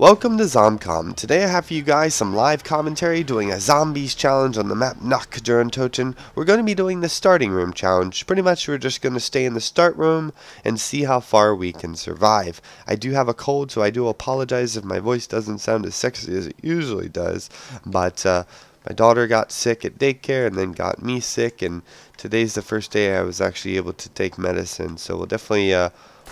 Welcome to ZOMBCOMM. Today I have for you guys some live commentary doing a zombies challenge on the map Nacht Der Untoten. We're going to be doing the starting room challenge. Pretty much we're just going to stay in the start room and see how far we can survive. I do have a cold, so I do apologize if my voice doesn't sound as sexy as it usually does. But my daughter got sick at daycare and then got me sick, and today's the first day I was actually able to take medicine. So we'll definitely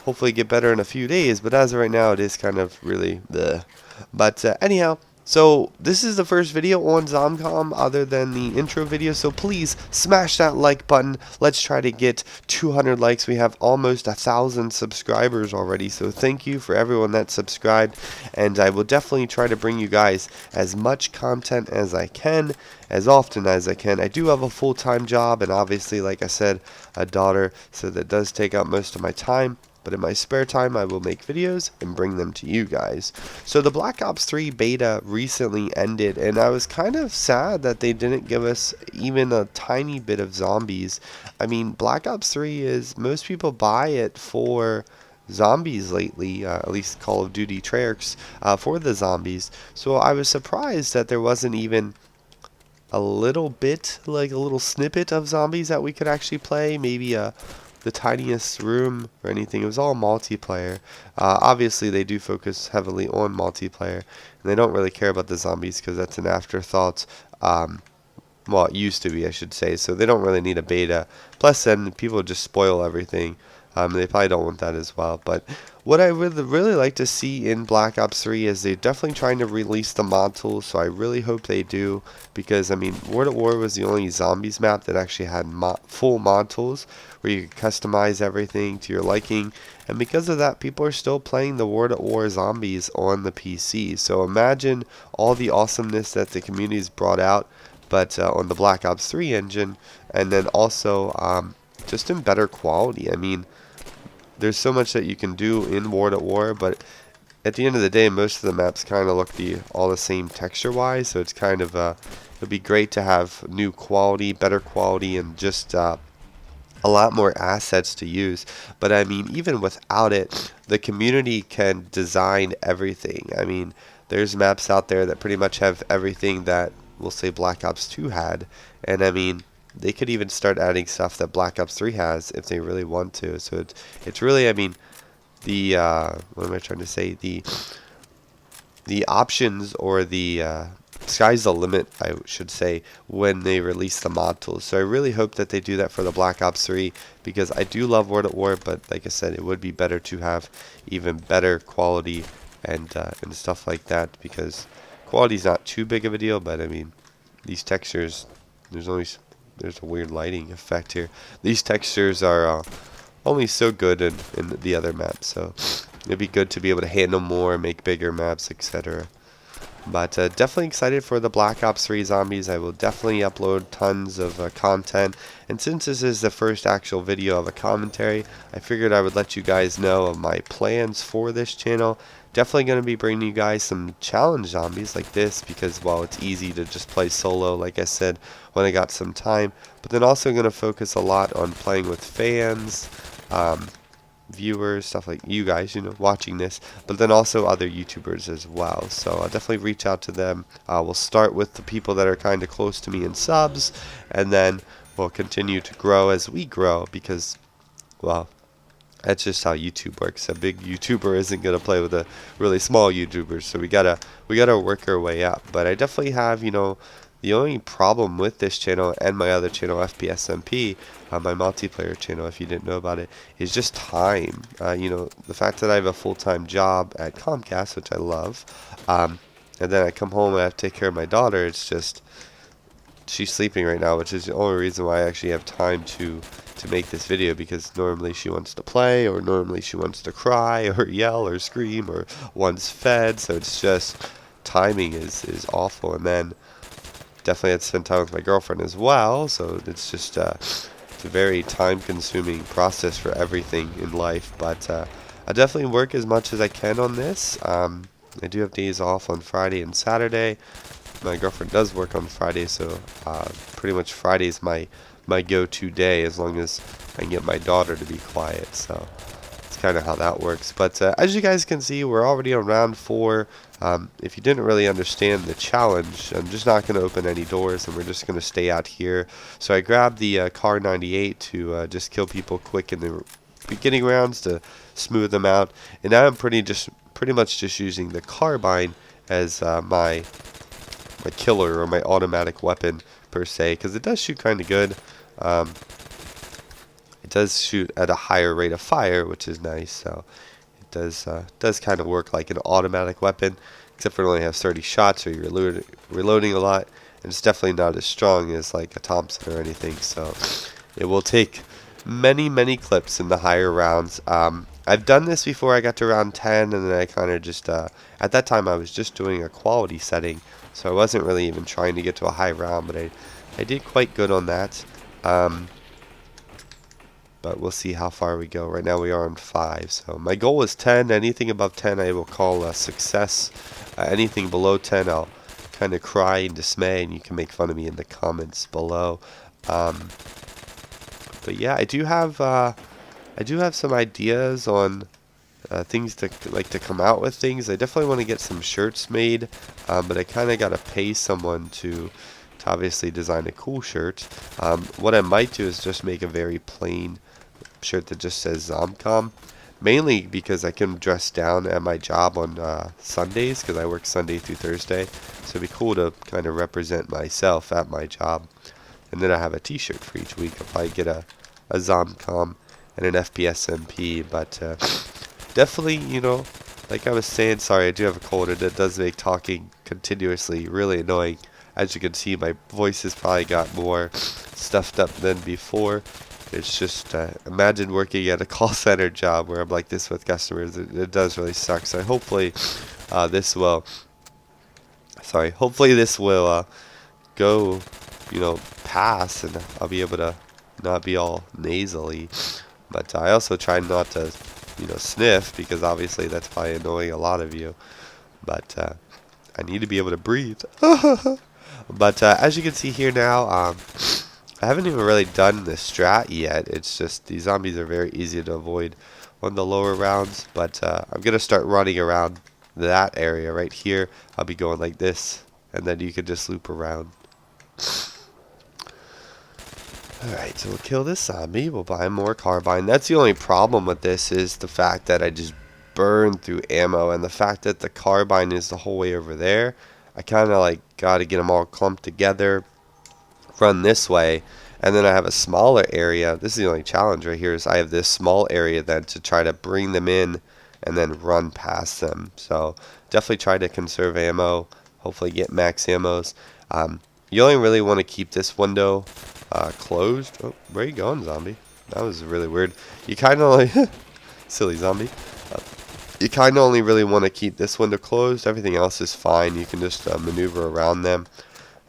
hopefully get better in a few days, but as of right now it is kind of really bleh. But anyhow, so this is the first video on ZOMBCOMM other than the intro video, so please smash that like button. Let's try to get 200 likes. We have almost 1,000 subscribers already, so thank you for everyone that subscribed, and I will definitely try to bring you guys as much content as I can, as often as I can. I do have a full-time job and obviously, like I said, a daughter, so that does take up most of my time. But in my spare time, I will make videos and bring them to you guys. So the Black Ops 3 beta recently ended, and I was kind of sad that they didn't give us even a tiny bit of zombies. I mean, Black Ops 3 is, most people buy it for zombies lately, at least Call of Duty Treyarch's, for the zombies. So I was surprised that there wasn't even a little bit, like a little snippet of zombies that we could actually play. Maybe the tiniest room or anything. It was all multiplayer. Obviously they do focus heavily on multiplayer, and they don't really care about the zombies because that's an afterthought. Well, it used to be, I should say, so they don't really need a beta. Plus then people just spoil everything. They probably don't want that as well. But what I would really like to see in Black Ops 3 is they're definitely trying to release the mod tools, so I really hope they do, because I mean, World at War was the only zombies map that actually had full mod tools where you could customize everything to your liking, and because of that, people are still playing the World at War zombies on the PC. So imagine all the awesomeness that the community's brought out, but on the Black Ops 3 engine, and then also just in better quality. I mean, there's so much that you can do in World at War, but at the end of the day, most of the maps kind of look all the same texture-wise, so it's kind of it'd be great to have new quality, better quality, and just a lot more assets to use. But I mean, even without it, the community can design everything. I mean, there's maps out there that pretty much have everything that, we'll say, Black Ops 2 had, and I mean, they could even start adding stuff that Black Ops 3 has if they really want to. So it's really, I mean, the what am I trying to say? The options, or the sky's the limit, I should say, when they release the mod tools. So I really hope that they do that for the Black Ops 3, because I do love World at War, but like I said, it would be better to have even better quality and stuff like that, because quality's not too big of a deal. But I mean, these textures, there's a weird lighting effect here. These textures are only so good in the other maps, so it'd be good to be able to handle more, make bigger maps, etc. But definitely excited for the Black Ops 3 zombies. I will definitely upload tons of content, and since this is the first actual video of a commentary, I figured I would let you guys know of my plans for this channel. Definitely going to be bringing you guys some challenge zombies like this, because, well, it's easy to just play solo, like I said, when I got some time. But then also going to focus a lot on playing with fans, viewers, stuff like you guys, you know, watching this, but then also other YouTubers as well. So I'll definitely reach out to them. We'll start with the people that are kind of close to me in subs, and then we'll continue to grow as we grow, because, well, that's just how YouTube works. A big YouTuber isn't gonna play with a really small YouTuber, so we gotta work our way up. But I definitely have, you know, the only problem with this channel and my other channel, FPSMP, my multiplayer channel, if you didn't know about it, is just time. You know, the fact that I have a full-time job at Comcast, which I love, and then I come home and I have to take care of my daughter. It's just, she's sleeping right now, which is the only reason why I actually have time to make this video, because normally she wants to play, or normally she wants to cry or yell or scream, or wants fed. So it's just, timing is awful. And then definitely had to spend time with my girlfriend as well, so it's just it's a very time consuming process for everything in life. But I definitely work as much as I can on this. I do have days off on Friday and Saturday. My girlfriend does work on Friday, so pretty much Friday is my go-to day, as long as I can get my daughter to be quiet. So it's kind of how that works. But as you guys can see, we're already on round 4. If you didn't really understand the challenge, I'm just not going to open any doors, and we're just going to stay out here. So I grabbed the Car 98 to just kill people quick in the beginning rounds to smooth them out. And now I'm pretty much just using the carbine as my killer or my automatic weapon per se, because it does shoot kind of good. It does shoot at a higher rate of fire, which is nice. So it does kind of work like an automatic weapon, except for it only has 30 shots, or you're reloading a lot, and it's definitely not as strong as like a Thompson or anything. So it will take many clips in the higher rounds. I've done this before. I got to round 10, and then I kind of just at that time I was just doing a quality setting, so I wasn't really even trying to get to a high round, but I did quite good on that. But we'll see how far we go. Right now we are on 5, so my goal is 10. Anything above 10 I will call a success. Anything below 10 I'll kind of cry in dismay, and you can make fun of me in the comments below. But yeah, I do have some ideas on things to come out with things. I definitely want to get some shirts made, but I kind of got to pay someone to obviously design a cool shirt. What I might do is just make a very plain shirt that just says ZOMBCOMM, mainly because I can dress down at my job on Sundays, because I work Sunday through Thursday, so it'd be cool to kind of represent myself at my job. And then I have a t-shirt for each week. I'll probably get a ZOMBCOMM and an FPS MP, but definitely, you know, like I was saying, sorry, I do have a cold, and it does make talking continuously really annoying. As you can see, my voice has probably got more stuffed up than before. It's just, imagine working at a call center job where I'm like this with customers. It does really suck. So hopefully this will go, you know, pass, and I'll be able to not be all nasally. But I also try not to, you know, sniff, because obviously that's probably annoying a lot of you. But I need to be able to breathe. But as you can see here now, I haven't even really done the strat yet. It's just these zombies are very easy to avoid on the lower rounds. But I'm going to start running around that area right here. I'll be going like this, and then you can just loop around. Alright, so we'll kill this zombie. We'll buy more carbine. That's the only problem with this, is the fact that I just burned through ammo, and the fact that the carbine is the whole way over there. I kind of like got to get them all clumped together, run this way, and then I have a smaller area. This is the only challenge right here, is I have this small area then to try to bring them in and then run past them. So definitely try to conserve ammo, hopefully get max ammos. You only really want to keep this window closed. Oh, where are you going, zombie? That was really weird. You kind of like silly zombie. You kind of only really want to keep this window closed. Everything else is fine. You can just maneuver around them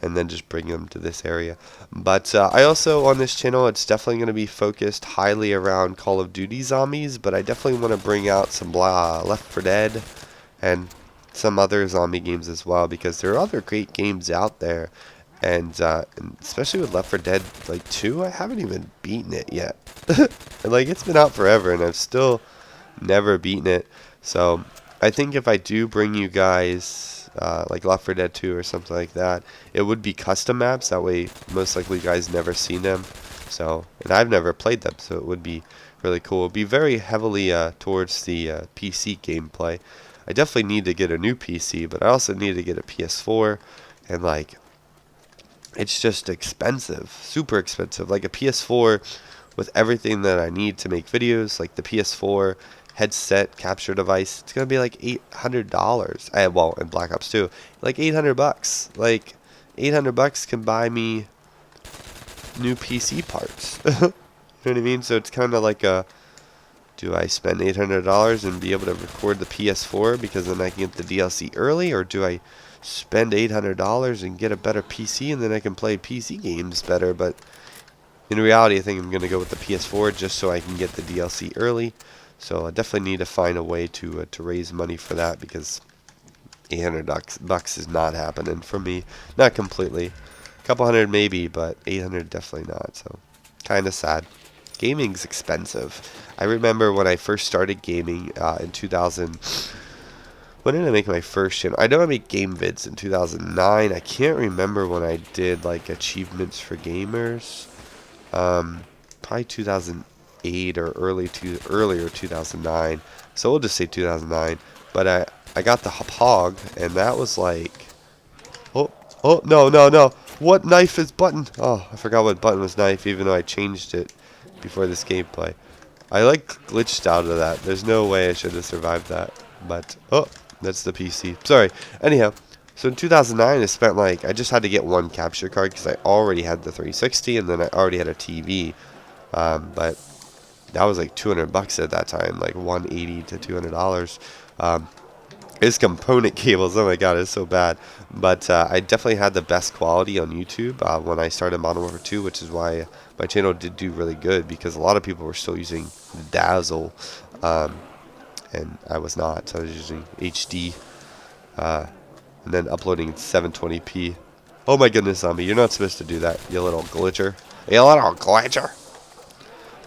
and then just bring them to this area. But I also, on this channel, it's definitely going to be focused highly around Call of Duty zombies, but I definitely want to bring out some Left 4 Dead and some other zombie games as well, because there are other great games out there. And especially with Left 4 Dead like 2, I haven't even beaten it yet. And like, it's been out forever, and I've still never beaten it. So I think if I do bring you guys like Left 4 Dead 2 or something like that, it would be custom maps. That way, most likely you guys never seen them. So, and I've never played them, so it would be really cool. It would be very heavily towards the PC gameplay. I definitely need to get a new PC, but I also need to get a PS4, and like, it's just expensive, super expensive. Like a PS4 with everything that I need to make videos, like the PS4 headset, capture device, it's gonna be like $800. Well, in Black Ops 2, like $800. Like $800 can buy me new PC parts. You know what I mean? So it's kind of like a, do I spend $800 and be able to record the PS4 because then I can get the DLC early, or do I spend $800 and get a better PC and then I can play PC games better? But in reality, I think I'm going to go with the PS4 just so I can get the DLC early. So I definitely need to find a way to raise money for that, because $800 is not happening for me. Not completely. A couple hundred maybe, but 800 definitely not. So kind of sad. gaming's expensive. I remember when I first started gaming in 2000. When did I make my first channel? I know I made game vids in 2009. I can't remember when I did like achievements for gamers. Probably 2008 or earlier 2009. So we'll just say 2009. But I got the hog, and that was like, oh no. What knife is button? Oh, I forgot what button was knife, even though I changed it before this gameplay. I like glitched out of that. There's no way I should have survived that. But oh, that's the PC. Sorry. Anyhow, so in 2009 I spent like, I just had to get one capture card because I already had the 360 and then I already had a TV. But that was like $200 at that time, like $180 to $200. His component cables, oh my god, it's so bad. But I definitely had the best quality on YouTube when I started Modern Warfare 2, which is why my channel did do really good, because a lot of people were still using Dazzle, and I was not. So I was using HD, and then uploading 720p. Oh my goodness, zombie, you're not supposed to do that, you little glitcher. You little glitcher.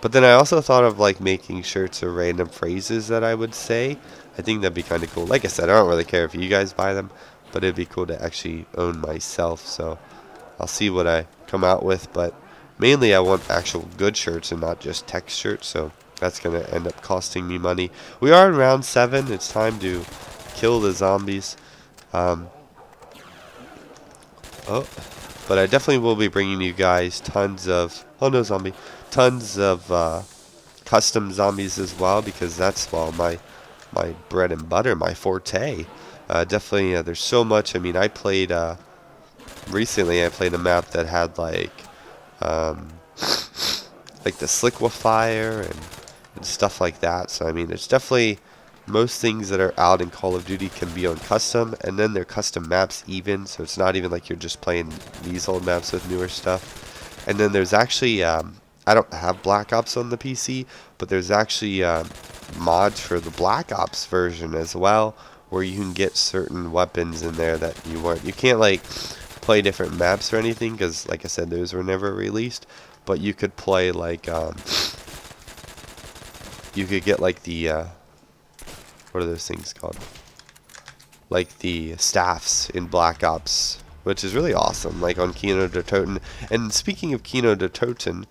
But then I also thought of like making shirts of random phrases that I would say. I think that'd be kind of cool. Like I said, I don't really care if you guys buy them, but it'd be cool to actually own myself. So I'll see what I come out with. But mainly I want actual good shirts and not just text shirts. So that's going to end up costing me money. We are in round 7. It's time to kill the zombies. But I definitely will be bringing you guys tons of... Oh no, zombie. Tons of custom zombies as well, because that's, well, my bread and butter, my forte. Definitely, there's so much. I mean, I played recently. I played a map that had like the Sliquifier and stuff like that. So I mean, it's definitely most things that are out in Call of Duty can be on custom, and then they're custom maps even. So it's not even like you're just playing these old maps with newer stuff. And then there's actually I don't have Black Ops on the PC, but there's actually mods for the Black Ops version as well, where you can get certain weapons in there that you want. You can't like play different maps or anything, because like I said, those were never released. But you could play like you could get like the what are those things called? Like the staffs in Black Ops, which is really awesome, like on Nacht Der Untoten. And speaking of Nacht Der Untoten,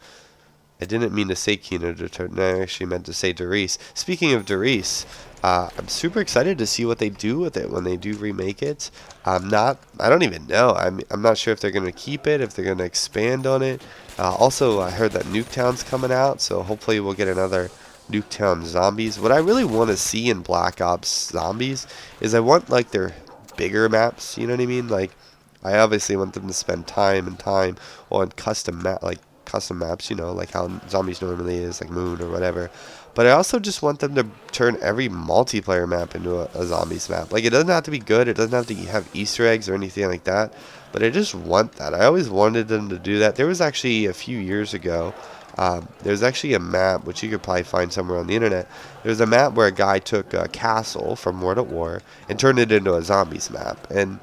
I didn't mean to say Nacht Der Untoten, I actually meant to say Derice. Speaking of Derice, I'm super excited to see what they do with it when they do remake it. I don't even know. I'm not sure if they're going to keep it, if they're going to expand on it. Also, I heard that Nuketown's coming out, so hopefully we'll get another Nuketown zombies. What I really want to see in Black Ops zombies is I want like their bigger maps, you know what I mean? Like, I obviously want them to spend time on custom maps, you know, like how zombies normally is, like Moon or whatever. But I also just want them to turn every multiplayer map into a zombies map. Like, it doesn't have to be good, it doesn't have to have Easter eggs or anything like that, but I just want that. I always wanted them to do that. There was actually a few years ago, there's actually a map, which you could probably find somewhere on the internet. There's a map where a guy took a castle from World at War and turned it into a zombies map. And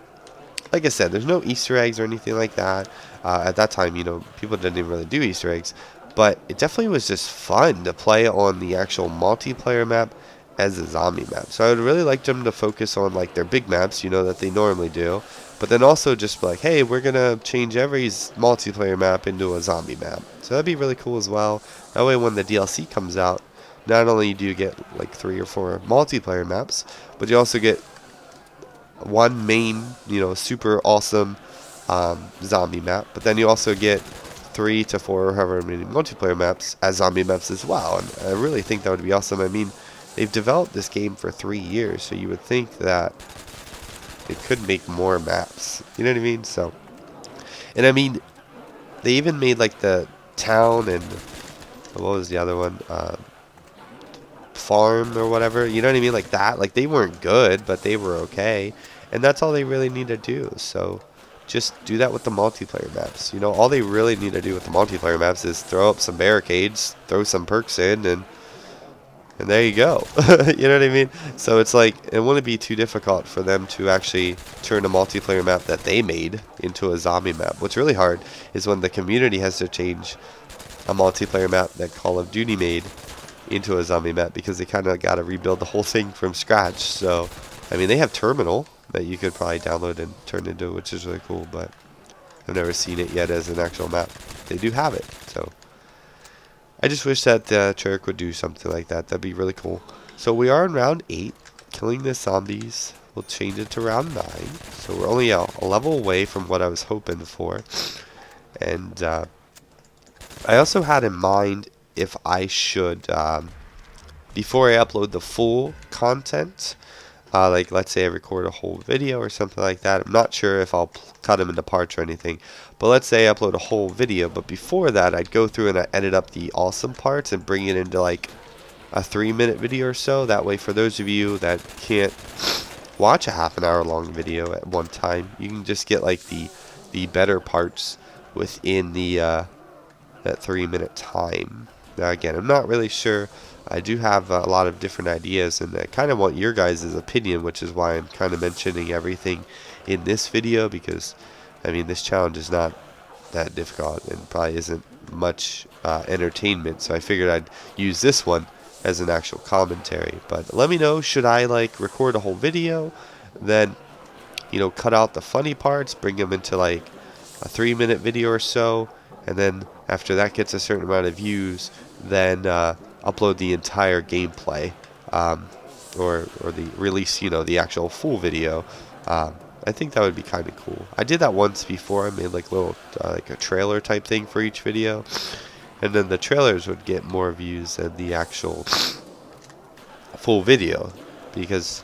like I said, there's no Easter eggs or anything like that. At that time, you know, people didn't even really do Easter eggs. But it definitely was just fun to play on the actual multiplayer map as a zombie map. So I would really like them to focus on like their big maps, you know, that they normally do. But then also just be like, hey, we're going to change every multiplayer map into a zombie map. So that'd be really cool as well. That way when the DLC comes out, not only do you get like 3 or 4 multiplayer maps, but you also get one main, you know, super awesome zombie map. But then you also get 3 to 4 or however many multiplayer maps as zombie maps as well. And I really think that would be awesome. I mean, they've developed this game for 3 years, so you would think that it could make more maps. You know what I mean? So, and I mean, they even made like the town and what was the other one? Farm or whatever. You know what I mean? Like that. Like they weren't good, but they were okay. And that's all they really need to do. So just do that with the multiplayer maps. You know, all they really need to do with the multiplayer maps is throw up some barricades, throw some perks in, and there you go. You know what I mean? So it's like, it wouldn't be too difficult for them to actually turn a multiplayer map that they made into a zombie map. What's really hard is when the community has to change a multiplayer map that Call of Duty made into a zombie map, because they kind of got to rebuild the whole thing from scratch. So, I mean, they have Terminal that you could probably download and turn into, which is really cool, but I've never seen it yet as an actual map. They do have it, so I just wish that Treyarch would do something like that. That'd be really cool. So we are in round 8, killing the zombies. We'll change it to round 9. So we're only a level away from what I was hoping for. And I also had in mind if I should, before I upload the full content, like let's say I record a whole video or something like that. I'm not sure if I'll cut them into parts or anything, but let's say I upload a whole video, but before that I'd go through and I edit up the awesome parts and bring it into like a 3-minute video or so. That way, for those of you that can't watch a half an hour long video at one time, you can just get like the better parts within the that 3-minute time. Now again, I'm not really sure. I do have a lot of different ideas, and I kind of want your guys' opinion, which is why I'm kind of mentioning everything in this video, because I mean, this challenge is not that difficult and probably isn't much entertainment, so I figured I'd use this one as an actual commentary. But let me know, should I like record a whole video, then cut out the funny parts, bring them into like a 3-minute video or so, and then after that gets a certain amount of views, then upload the entire gameplay, or the release the actual full video. I think that would be kind of cool. I did that once before. I made like little like a trailer type thing for each video, and then the trailers would get more views than the actual full video, because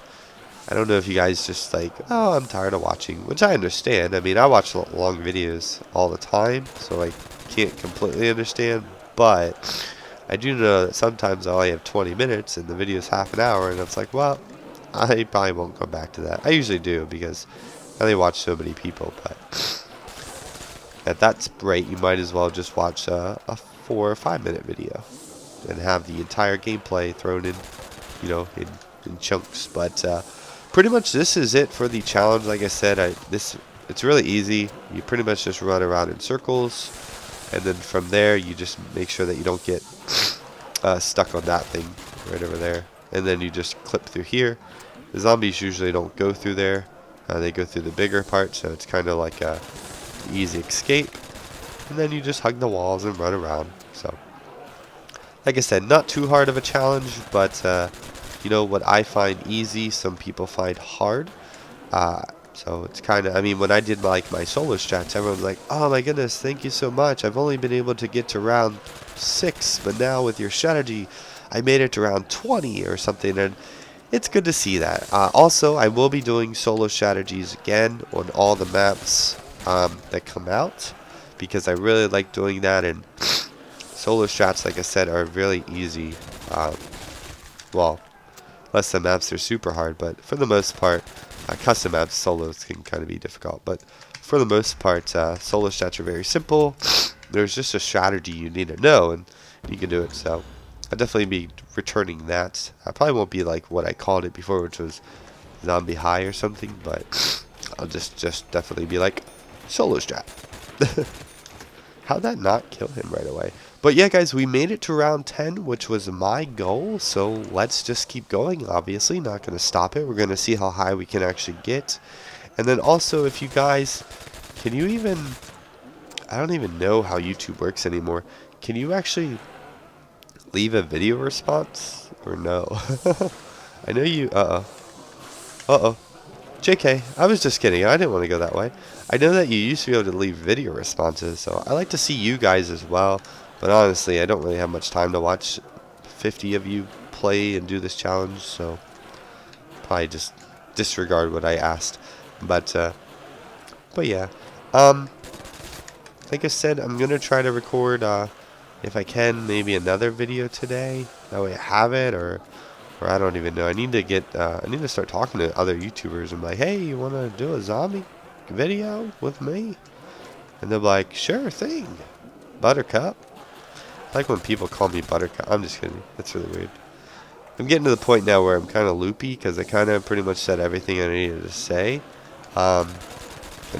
I don't know if you guys just like, oh, I'm tired of watching, which I understand. I mean, I watch long videos all the time, so I can't completely understand, but I do know that sometimes I only have 20 minutes and the video's half an hour, and it's like, well, I probably won't go back to that. I usually do, because I only watch so many people, but if that's great, you might as well just watch a 4 or 5-minute video and have the entire gameplay thrown in, in chunks. But pretty much this is it for the challenge. Like I said, it's really easy. You pretty much just run around in circles, and then from there you just make sure that you don't get stuck on that thing right over there, and then you just clip through here. The zombies usually don't go through there. They go through the bigger part, so it's kind of like a easy escape. And then you just hug the walls and run around. So, like I said, not too hard of a challenge, but what I find easy, some people find hard. So it's kind of, I mean, when I did like my solo strats, everyone was like, oh my goodness, thank you so much. I've only been able to get to round 6, but now with your strategy, I made it to round 20 or something, and it's good to see that. Also, I will be doing solo strategies again on all the maps that come out, because I really like doing that, and solo strats, like I said, are really easy. Well, unless the maps are super hard, but for the most part, custom maps, solos can kind of be difficult, but for the most part, solo strats are very simple. There's just a strategy you need to know, and you can do it. So I'll definitely be returning that. I probably won't be like what I called it before, which was Zombie High or something, but I'll just definitely be like solo strat. How'd that not kill him right away? But yeah, guys, we made it to round 10, which was my goal, so let's just keep going. Obviously, not going to stop it. We're going to see how high we can actually get. And then also, if you guys, can you even, I don't even know how YouTube works anymore. Can you actually leave a video response, or no? I know you, JK, I was just kidding. I didn't want to go that way. I know that you used to be able to leave video responses, so I like to see you guys as well. But honestly, I don't really have much time to watch 50 of you play and do this challenge, so probably just disregard what I asked. But yeah. Like I said, I'm going to try to record, if I can, maybe another video today. That way I have it, or I don't even know. I need to start talking to other YouTubers and be like, hey, you want to do a zombie video with me? And they're like, sure thing, Buttercup. I like when people call me Buttercup. I'm just kidding. That's really weird. I'm getting to the point now where I'm kind of loopy, because I kind of pretty much said everything I needed to say. But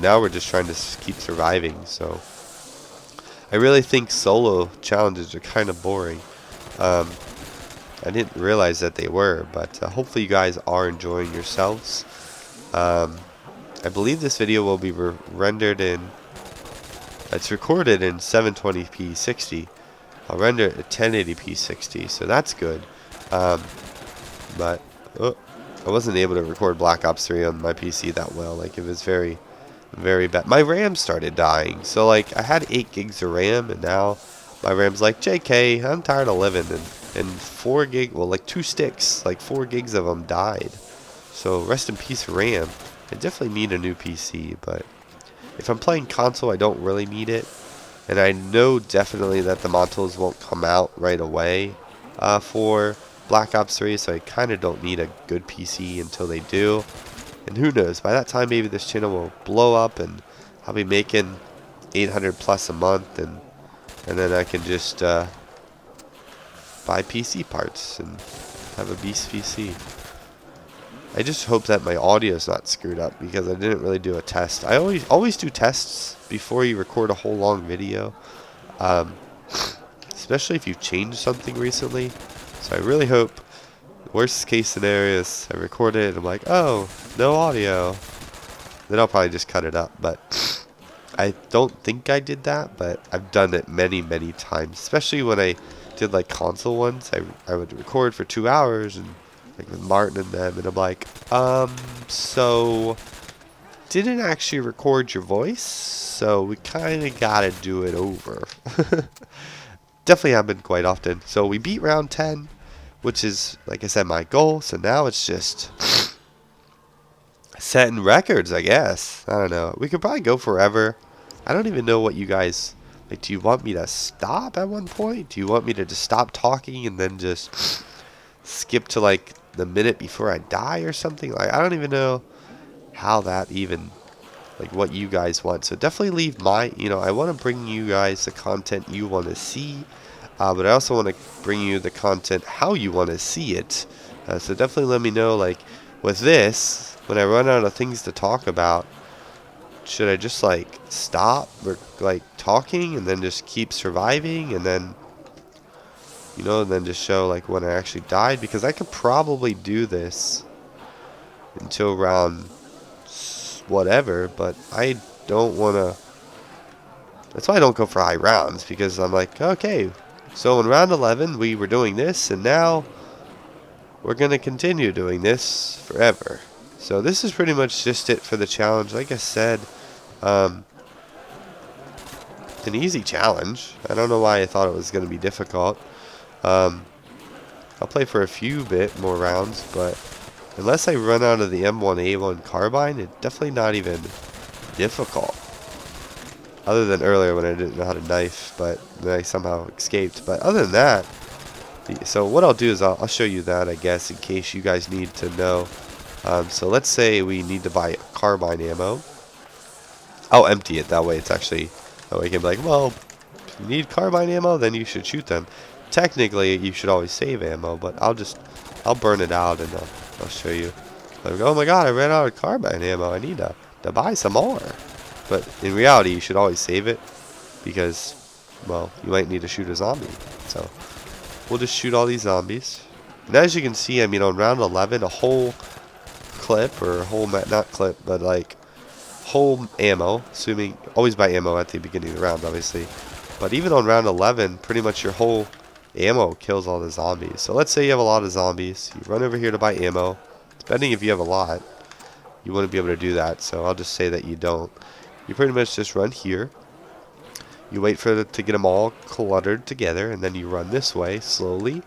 now we're just trying to keep surviving, so I really think solo challenges are kind of boring. Um, I didn't realize that they were, but hopefully you guys are enjoying yourselves. I believe this video will be rendered in, it's recorded in 720p 60. I'll render it at 1080p 60, so that's good. But I wasn't able to record Black Ops 3 on my PC that well. Like, it was very, very bad. My RAM started dying, so like I had 8 gigs of RAM, and now my RAM's like, JK, I'm tired of living. And 4 gig, well, like 2 sticks, like 4 gigs of them died. So rest in peace, RAM. I definitely need a new PC, but if I'm playing console, I don't really need it. And I know definitely that the modules won't come out right away for Black Ops 3, so I kind of don't need a good PC until they do. And who knows, by that time maybe this channel will blow up and I'll be making 800 plus a month, and then I can just buy PC parts and have a beast PC. I just hope that my audio is not screwed up, because I didn't really do a test. I always do tests before you record a whole long video, especially if you've changed something recently. So I really hope, worst case scenario is I record it and I'm like, oh, no audio. Then I'll probably just cut it up. But I don't think I did that, but I've done it many, many times. Especially when I did like console ones. I would record for 2 hours, and like with Martin and them, and I'm like, so didn't actually record your voice, so we kind of gotta do it over. Definitely happened quite often. So we beat round 10, which is, like I said, my goal. So now it's just setting records, I guess. I don't know. We could probably go forever. I don't even know what you guys, like, do you want me to stop at one point? Do you want me to just stop talking and then just skip to like the minute before I die or something? Like, I don't even know how that even, like, what you guys want. So definitely leave my, I want to bring you guys the content you want to see, but I also want to bring you the content how you want to see it. So definitely let me know, like, with this, when I run out of things to talk about, should I just like stop or like talking and then just keep surviving, and then and then just show like when I actually died? Because I could probably do this until round whatever, but I don't want to. That's why I don't go for high rounds, because I'm like, okay, so in round 11 we were doing this, and now we're going to continue doing this forever. So this is pretty much just it for the challenge. Like I said, an easy challenge. I don't know why I thought it was going to be difficult. I'll play for a few bit more rounds, but unless I run out of the M1A1 carbine, it's definitely not even difficult. Other than earlier when I didn't know how to knife, but then I somehow escaped. But other than that, so what I'll do is I'll show you that, I guess, in case you guys need to know. So let's say we need to buy carbine ammo. I'll empty it, that way it's actually, that way I can be like, well, if you need carbine ammo, then you should shoot them. Technically, you should always save ammo, but I'll burn it out, and I'll show you. Like, oh my god, I ran out of carbine ammo, I need to buy some more. But in reality, you should always save it, because, well, you might need to shoot a zombie. So we'll just shoot all these zombies. And as you can see, I mean, on round 11, a whole clip, or a whole, not clip, but like whole ammo, assuming, always buy ammo at the beginning of the round, obviously. But even on round 11, pretty much your whole ammo kills all the zombies. So let's say you have a lot of zombies, you run over here to buy ammo. Depending if you have a lot, you wouldn't be able to do that, so I'll just say that you don't. You pretty much just run here, you wait for to get them all cluttered together, and then you run this way slowly,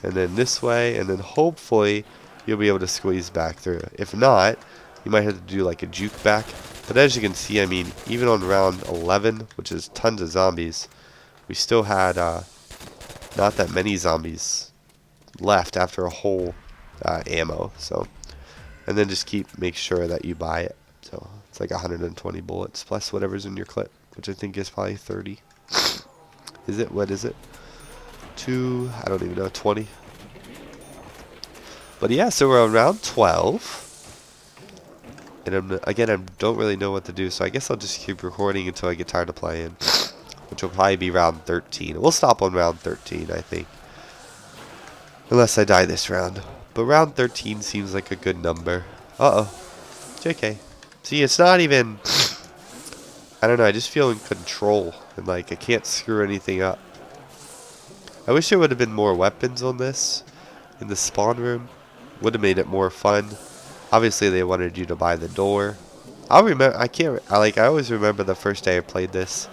and then this way, and then hopefully you'll be able to squeeze back through. If not, you might have to do like a juke back. But as you can see, I mean, even on round 11, which is tons of zombies, we still had not that many zombies left after a whole ammo. So, and then just make sure that you buy it. So it's like 120 bullets plus whatever's in your clip, which I think is probably 30. Is it? What is it? I don't even know, 20. But yeah, so we're on round 12. And again, I don't really know what to do, so I guess I'll just keep recording until I get tired of playing. which will probably be round 13. We'll stop on round 13, I think. Unless I die this round. But round 13 seems like a good number. Uh-oh. JK. See, it's not even... I don't know, I just feel in control. And, like, I can't screw anything up. I wish there would have been more weapons on this. In the spawn room. Would have made it more fun. Obviously, they wanted you to buy the door. I'll remember... I always remember the first day I played this.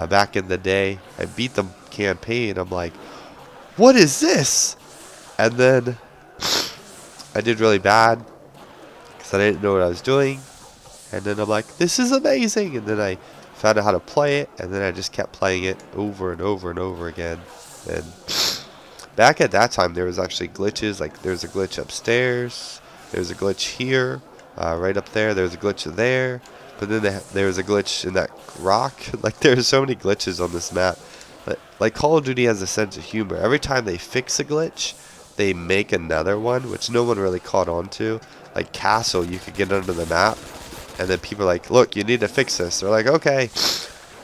Back in the day. I beat the campaign. I'm like, what is this? And then... I did really bad. Because I didn't know what I was doing. And then I'm like, this is amazing. And then I found out how to play it. And then I just kept playing it over and over and over again. And back at that time, there was actually glitches. Like, there's a glitch upstairs. There's a glitch here. Right up there. There's a glitch there. But then there was a glitch in that rock. Like, there's so many glitches on this map. But, like, Call of Duty has a sense of humor. Every time they fix a glitch, they make another one, which no one really caught on to. Like, Castle, you could get under the map. And then people are like, look, you need to fix this. They're like, okay.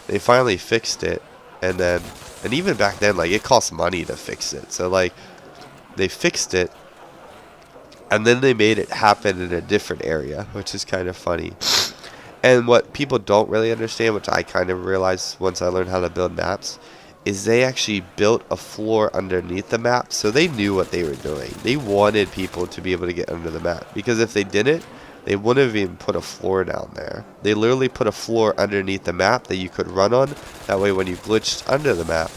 They finally fixed it. And then, and even back then, like, it cost money to fix it. So, like, they fixed it. And then they made it happen in a different area, which is kind of funny. And what people don't really understand, which I kind of realized once I learned how to build maps, is they actually built a floor underneath the map. So they knew what they were doing. They wanted people to be able to get under the map. Because if they didn't, they wouldn't have even put a floor down there. They literally put a floor underneath the map that you could run on. That way when you glitched under the map,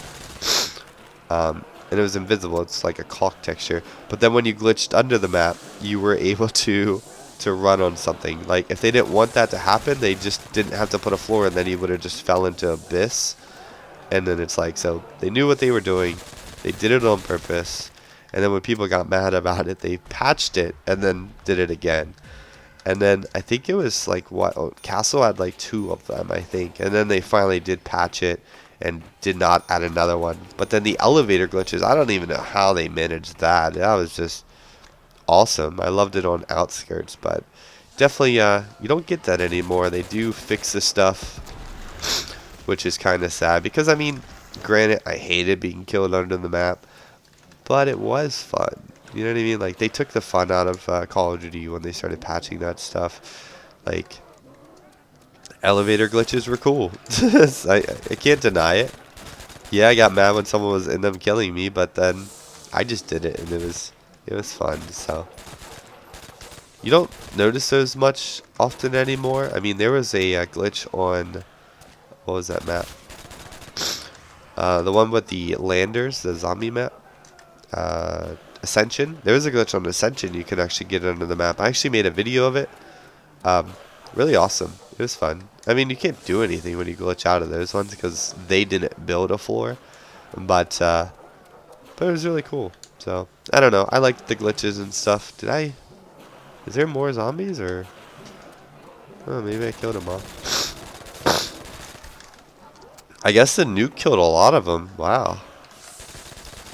and it was invisible, it's like a caulk texture. But then when you glitched under the map, you were able to run on something. Like, if they didn't want that to happen, they just didn't have to put a floor, and then you would have just fell into abyss. And then it's like, so they knew what they were doing. They did it on purpose. And then when people got mad about it, they patched it and then did it again. And then I think it was like, what, Castle had like 2 of them, I think. And then they finally did patch it and did not add another one. But then the elevator glitches, I don't even know how they managed that. That was just awesome. I loved it on Outskirts, but definitely you don't get that anymore. They do fix the stuff, which is kind of sad. Because, I mean, granted, I hated being killed under the map, but it was fun. You know what I mean? Like, they took the fun out of Call of Duty when they started patching that stuff. Like, elevator glitches were cool. I can't deny it. Yeah, I got mad when someone was in them killing me, but then I just did it, and it was fun. So you don't notice those much often anymore. I mean, there was a glitch on, what was that map? The one with the landers, the zombie map. Ascension. There was a glitch on Ascension. You can actually get under the map. I actually made a video of it. Really awesome. It was fun. I mean, you can't do anything when you glitch out of those ones because they didn't build a floor. But it was really cool. So, I don't know. I liked the glitches and stuff. Is there more zombies or? Oh, maybe I killed them all. I guess the nuke killed a lot of them. Wow.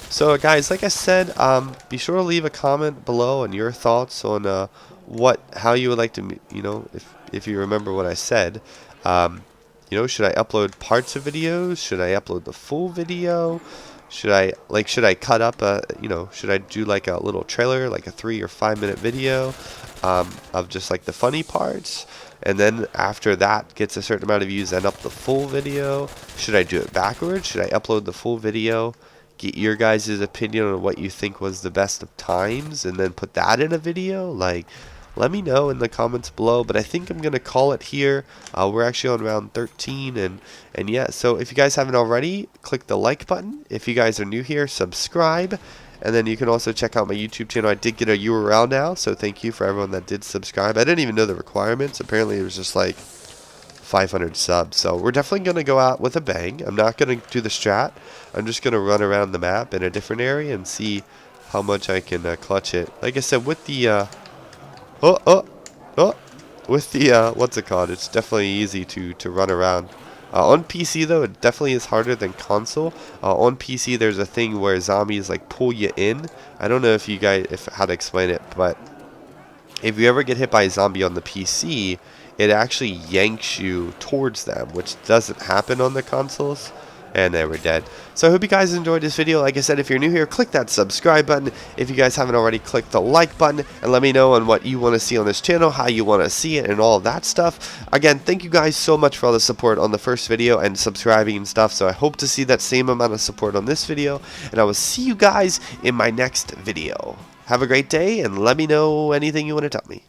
So guys, like I said, be sure to leave a comment below on your thoughts on how you would like to, you know, if you remember what I said. You know, should I upload parts of videos? Should I upload the full video? Should I cut up should I do like a little trailer, like a 3 or 5 minute video of just like the funny parts? And then after that gets a certain amount of views, then up the full video? Should I do it backwards? Should I upload the full video? Get your guys' opinion on what you think was the best of times and then put that in a video? Like, let me know in the comments below. But I think I'm gonna call it here. We're actually on round 13, and yeah, so if you guys haven't already, click the like button. If you guys are new here, subscribe, and then you can also check out my YouTube channel. I did get a URL now, so thank you for everyone that did subscribe. I didn't even know the requirements. Apparently it was just like 500 subs, so we're definitely going to go out with a bang. I'm not going to do the strat. I'm just going to run around the map in a different area and see how much I can clutch it. Like I said, with the what's it called, it's definitely easy to run around. On PC though, it definitely is harder than console. On PC there's a thing where zombies like pull you in. I don't know if you guys how to explain it, but if you ever get hit by a zombie on the PC, it actually yanks you towards them, which doesn't happen on the consoles. And there, we're dead. So I hope you guys enjoyed this video. Like I said, if you're new here, click that subscribe button. If you guys haven't already, click the like button. And let me know on what you want to see on this channel, how you want to see it, and all that stuff. Again, thank you guys so much for all the support on the first video and subscribing and stuff. So I hope to see that same amount of support on this video. And I will see you guys in my next video. Have a great day, and let me know anything you want to tell me.